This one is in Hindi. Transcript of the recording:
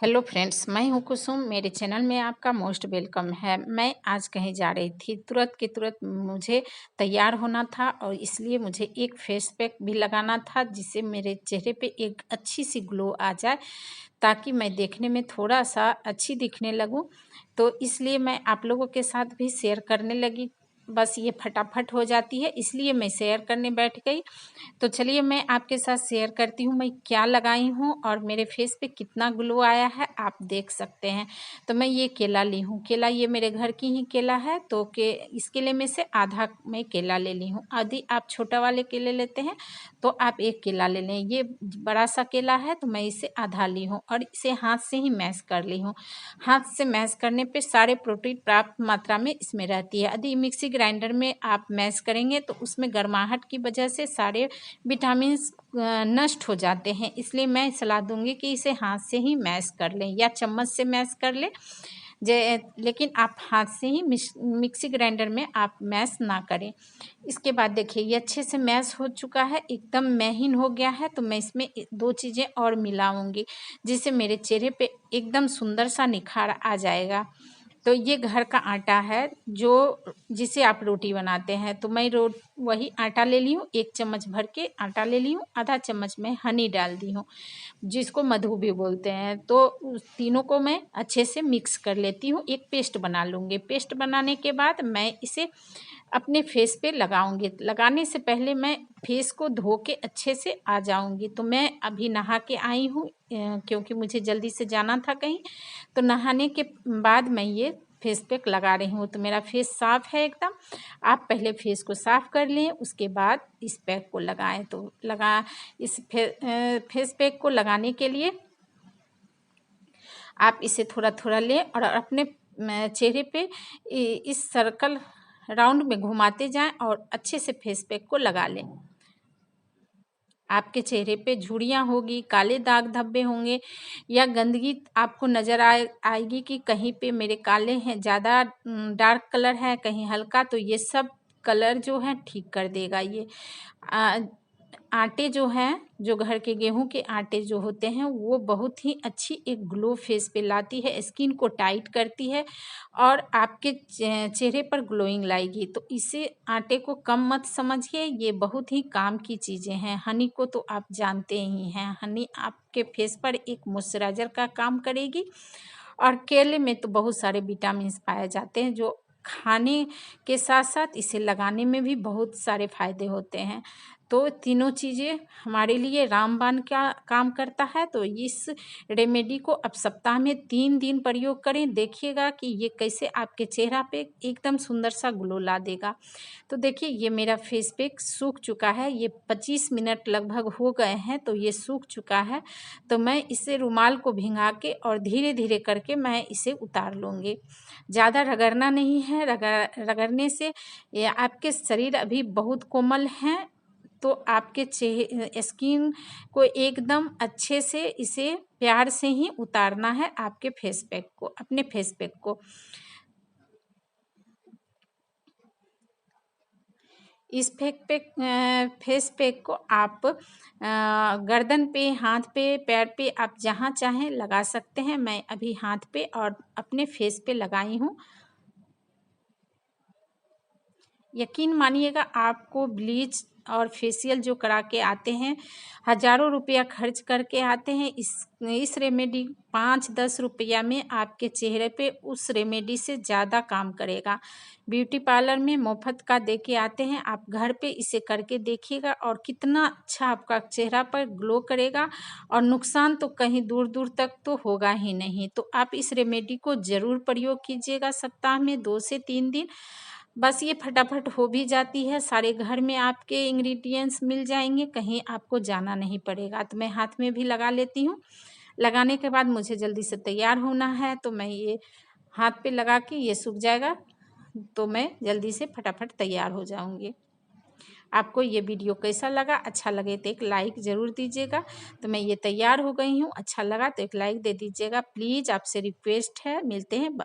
हेलो फ्रेंड्स, मैं हूं कुसुम। मेरे चैनल में आपका मोस्ट वेलकम है। मैं आज कहीं जा रही थी, तुरंत के तुरंत मुझे तैयार होना था और इसलिए मुझे एक फेस पैक भी लगाना था जिससे मेरे चेहरे पे एक अच्छी सी ग्लो आ जाए, ताकि मैं देखने में थोड़ा सा अच्छी दिखने लगूं। तो इसलिए मैं आप लोगों के साथ भी शेयर करने लगी। बस ये फटाफट हो जाती है, इसलिए मैं शेयर करने बैठ गई। तो चलिए मैं आपके साथ शेयर करती हूँ मैं क्या लगाई हूँ और मेरे फेस पे कितना ग्लो आया है, आप देख सकते हैं। तो मैं ये केला ली हूँ। केला ये मेरे घर की ही केला है, तो इस केले में से आधा मैं केला ले ली हूँ। यदि आप छोटा वाले केले लेते हैं तो आप एक केला ले लें। ये बड़ा सा केला है तो मैं इसे आधा ली हूँ और इसे हाथ से ही मैश कर ली हूँ। हाथ से मैश करने पे सारे प्रोटीन प्राप्त मात्रा में इसमें रहती है। यदि मिक्सी ग्राइंडर में आप मैश करेंगे तो उसमें गर्माहट की वजह से सारे विटामिन्स नष्ट हो जाते हैं, इसलिए मैं सलाह दूंगी कि इसे हाथ से ही मैश कर लें या चम्मच से मैश कर लें। लेकिन आप हाथ से ही मिक्सी ग्राइंडर में आप मैश ना करें। इसके बाद देखिए ये अच्छे से मैश हो चुका है, एकदम महीन हो गया है। तो मैं इसमें दो चीज़ें और मिलाऊंगी जिससे मेरे चेहरे पे एकदम सुंदर सा निखार आ जाएगा। तो ये घर का आटा है जो जिसे आप रोटी बनाते हैं। तो मैं वही आटा ले ली हूँ, 1 चम्मच भर के आटा ले ली हूँ। आधा चम्मच में हनी डाल दी हूँ, जिसको मधु भी बोलते हैं। तो उस तीनों को मैं अच्छे से मिक्स कर लेती हूँ, एक पेस्ट बना लूँगी। पेस्ट बनाने के बाद मैं इसे अपने फेस पे लगाऊंगी। लगाने से पहले मैं फेस को धो के अच्छे से आ जाऊंगी। तो मैं अभी नहा के आई हूँ क्योंकि मुझे जल्दी से जाना था कहीं। तो नहाने के बाद मैं ये फेस पैक लगा रही हूँ। तो मेरा फेस साफ़ है एकदम। आप पहले फेस को साफ़ कर लें, उसके बाद इस पैक को लगाएं। तो इस फेस पैक को लगाने के लिए आप इसे थोड़ा थोड़ा लें और अपने चेहरे पे इस सर्कल राउंड में घुमाते जाएं और अच्छे से फेस पैक को लगा लें। आपके चेहरे पे झुर्रियाँ होगी, काले दाग धब्बे होंगे या गंदगी आपको नज़र आएगी कि कहीं पे मेरे काले हैं, ज़्यादा डार्क कलर है, कहीं हल्का, तो ये सब कलर जो है ठीक कर देगा ये। आटे जो हैं, जो घर के गेहूं के आटे जो होते हैं, वो बहुत ही अच्छी एक ग्लो फेस पे लाती है, स्किन को टाइट करती है और आपके चेहरे पर ग्लोइंग लाएगी। तो इसे आटे को कम मत समझिए, ये बहुत ही काम की चीज़ें हैं। हनी को तो आप जानते ही हैं, हनी आपके फेस पर एक मॉइस्चराइज़र का काम करेगी। और केले में तो बहुत सारे विटामिन्स पाए जाते हैं, जो खाने के साथ साथ इसे लगाने में भी बहुत सारे फ़ायदे होते हैं। तो तीनों चीज़ें हमारे लिए रामबाण का काम करता है। तो इस रेमेडी को आप सप्ताह में 3 दिन प्रयोग करें, देखिएगा कि ये कैसे आपके चेहरा पे एकदम सुंदर सा ग्लो ला देगा। तो देखिए ये मेरा फेस पैक सूख चुका है, ये 25 मिनट लगभग हो गए हैं, तो ये सूख चुका है। तो मैं इसे रुमाल को भिंगा के और धीरे धीरे करके मैं इसे उतार लूँगी। ज़्यादा रगड़ना नहीं है, रगड़ने से ये आपके शरीर अभी बहुत कोमल हैं, तो आपके स्किन को एकदम अच्छे से इसे प्यार से ही उतारना है आपके फेस पैक को, अपने फेस पैक को। इस फेस पैक को आप गर्दन पे, हाथ पे, पैर पे, आप जहाँ चाहें लगा सकते हैं। मैं अभी हाथ पे और अपने फेस पे लगाई हूँ। यकीन मानिएगा, आपको ब्लीच और फेशियल जो करा के आते हैं, हज़ारों रुपया खर्च करके आते हैं, इस रेमेडी 5-10 रुपया में आपके चेहरे पे उस रेमेडी से ज़्यादा काम करेगा। ब्यूटी पार्लर में मुफ्त का दे के आते हैं, आप घर पे इसे करके देखिएगा और कितना अच्छा आपका चेहरा पर ग्लो करेगा और नुकसान तो कहीं दूर दूर तक तो होगा ही नहीं। तो आप इस रेमेडी को ज़रूर प्रयोग कीजिएगा सप्ताह में 2 से 3 दिन। बस ये फटाफट हो भी जाती है, सारे घर में आपके इंग्रेडिएंट्स मिल जाएंगे, कहीं आपको जाना नहीं पड़ेगा। तो मैं हाथ में भी लगा लेती हूँ। लगाने के बाद मुझे जल्दी से तैयार होना है, तो मैं ये हाथ पे लगा के ये सूख जाएगा तो मैं जल्दी से फटाफट तैयार हो जाऊँगी। आपको ये वीडियो कैसा लगा? अच्छा लगे तो एक लाइक ज़रूर दीजिएगा। तो मैं ये तैयार हो गई हूँ, अच्छा लगा तो एक लाइक दे दीजिएगा प्लीज़, आपसे रिक्वेस्ट है। मिलते हैं